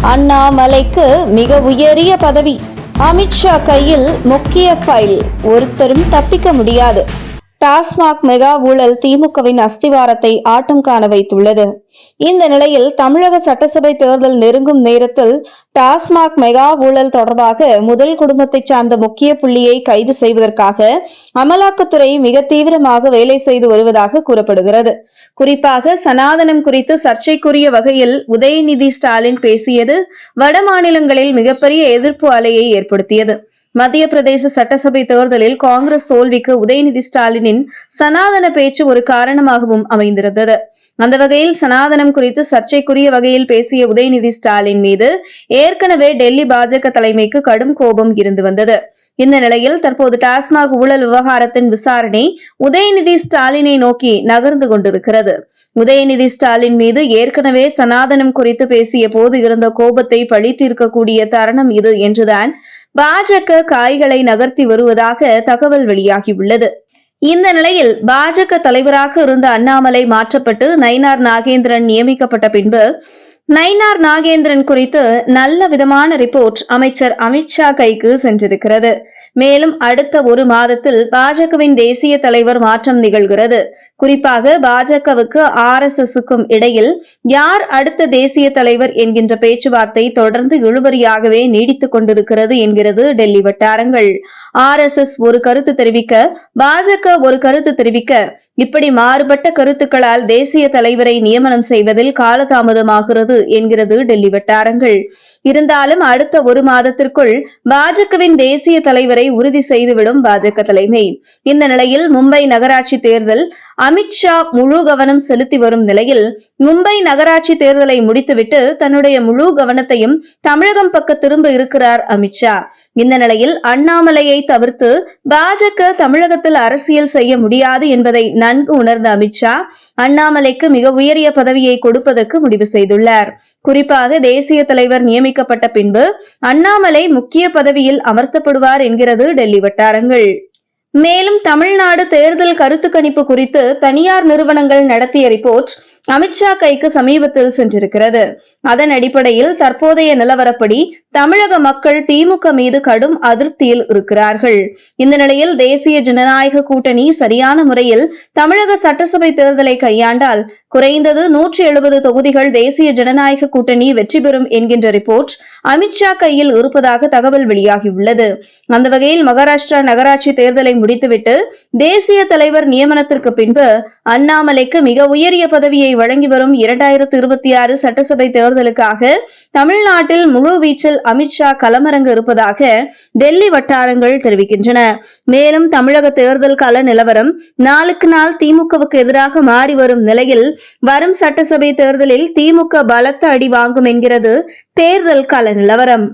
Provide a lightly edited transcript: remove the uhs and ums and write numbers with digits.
அண்ணாமலைக்கு மிக உயரிய பதவி. அமித்ஷா கையில் முக்கிய ஃபைல். ஒருத்தரும் தப்பிக்க முடியாது. டாஸ்மாக் மெகா ஊழல் திமுகவின் அஸ்திவாரத்தை ஆட்டம் காண வைத்துள்ளது. இந்த நிலையில் தமிழக சட்டசபை தேர்தல் நெருங்கும் நேரத்தில் டாஸ்மாக் மெகா ஊழல் தொடர்பாக முதல் குடும்பத்தை சார்ந்த முக்கிய புள்ளியை கைது செய்வதற்காக அமலாக்கத்துறை மிக தீவிரமாக வேலை செய்து வருவதாக கூறப்படுகிறது. குறிப்பாக சனாதனம் குறித்து சர்ச்சைக்குரிய வகையில் உதயநிதி ஸ்டாலின் பேசியது வட மாநிலங்களில் மிகப்பெரிய எதிர்ப்பு அலையை ஏற்படுத்தியது. மத்திய பிரதேச சட்டசபை தேர்தலில் காங்கிரஸ் தோல்விக்கு உதயநிதி ஸ்டாலினின் சனாதன பேச்சு ஒரு காரணமாகவும் அமைந்திருந்தது. அந்த வகையில் சனாதனம் குறித்து சர்ச்சைக்குரிய வகையில் பேசிய உதயநிதி ஸ்டாலின் மீது ஏற்கனவே டெல்லி பாஜக தலைமைக்கு கடும் கோபம் இருந்து வந்தது. இந்த நிலையில் தற்போது டாஸ்மாக் ஊழல் விவகாரத்தின் விசாரணை உதயநிதி ஸ்டாலினை நோக்கி நகர்ந்து கொண்டிருக்கிறது. உதயநிதி ஸ்டாலின் மீது ஏற்கனவே சனாதனம் குறித்து பேசிய போது இருந்த கோபத்தை பழி தீர்க்கக்கூடிய தருணம் இது என்றுதான் பாஜக காய்களை நகர்த்தி வருவதாக தகவல் வெளியாகியுள்ளது. இந்த நிலையில் பாஜக தலைவராக இருந்த அண்ணாமலை மாற்றப்பட்டு நயினார் நாகேந்திரன் நியமிக்கப்பட்ட பின்பு நயினார் நாகேந்திரன் குறித்து நல்ல விதமான ரிப்போர்ட் அமைச்சர் அமித்ஷா கைக்கு சென்றிருக்கிறது. மேலும் அடுத்த ஒரு மாதத்தில் பாஜகவின் தேசிய தலைவர் மாற்றம் நிகழ்கிறது. குறிப்பாக பாஜகவுக்கு RSSக்கும் இடையில் யார் அடுத்த தேசிய தலைவர் என்கின்ற பேச்சுவார்த்தை தொடர்ந்து இழுபறியாகவே நீடித்துக் கொண்டிருக்கிறது என்கிறது டெல்லி வட்டாரங்கள். RSS ஒரு கருத்து தெரிவிக்க, பாஜக ஒரு கருத்து தெரிவிக்க, இப்படி மாறுபட்ட கருத்துக்களால் தேசிய தலைவரை நியமனம் செய்வதில் காலதாமதமாகிறது என்கிறது டெல்லி வட்டாரங்கள். இருந்தாலும் அடுத்த ஒரு மாதத்திற்குள் பாஜகவின் தேசிய தலைவரை உறுதி செய்துவிடும் பாஜக தலைமை. இந்த நிலையில் மும்பை நகராட்சி தேர்தல் அமித்ஷா முழு கவனம் செலுத்தி வரும் நிலையில் மும்பை நகராட்சி தேர்தலை முடித்துவிட்டு தன்னுடைய முழு கவனத்தையும் தமிழகம் பக்க திரும்ப இருக்கிறார் அமித்ஷா. இந்த நிலையில் அண்ணாமலையை தவிர்த்து பாஜக தமிழகத்தில் அரசியல் செய்ய முடியாது என்பதை நன்கு உணர்ந்த அமித்ஷா அண்ணாமலைக்கு மிக உயரிய பதவியை கொடுப்பதற்கு முடிவு செய்துள்ளார். குறிப்பாக தேசிய தலைவர் நியமிக்கப்பட்ட பின்பு அண்ணாமலை முக்கிய பதவியில் அமர்த்தப்படுவார் என்கிறது டெல்லி வட்டாரங்கள். மேலும் தமிழ்நாடு தேர்தல் கருத்து கணிப்பு குறித்து தனியார் நிறுவனங்கள் நடத்திய ரிப்போர்ட் அமித்ஷா கைக்கு சமீபத்தில் சென்றிருக்கிறது. அதன் அடிப்படையில் தற்போதைய நிலவரப்படி தமிழக மக்கள் திமுக மீது கடும் அதிருப்தியில் இருக்கிறார்கள். இந்த நிலையில் தேசிய ஜனநாயக கூட்டணி சரியான முறையில் தமிழக சட்டசபை தேர்தலை கையாண்டால் குறைந்தது 170 தொகுதிகள் தேசிய ஜனநாயக கூட்டணி வெற்றி பெறும் என்கின்ற ரிப்போர்ட் அமித்ஷா கையில் இருப்பதாக தகவல் வெளியாகியுள்ளது. அந்த வகையில் மகாராஷ்டிரா நகராட்சி தேர்தலை முடித்துவிட்டு தேசிய தலைவர் நியமனத்திற்கு பின்பு அண்ணாமலைக்கு மிக உயரிய பதவியை வழங்கி வரும் 2026 சட்டசபை தேர்தலுக்காக தமிழ்நாட்டில் முழு வீச்சில் அமித்ஷா களமிறங்க இருப்பதாக டெல்லி வட்டாரங்கள் தெரிவிக்கின்றன. மேலும் தமிழக தேர்தல் கள நிலவரம் நாளுக்கு நாள் திமுகவுக்கு எதிராக மாறி வரும் நிலையில் வரும் சட்டசபை தேர்தலில் திமுக பலத்த அடி வாங்கும் என்கிறது தேர்தல் கள நிலவரம்.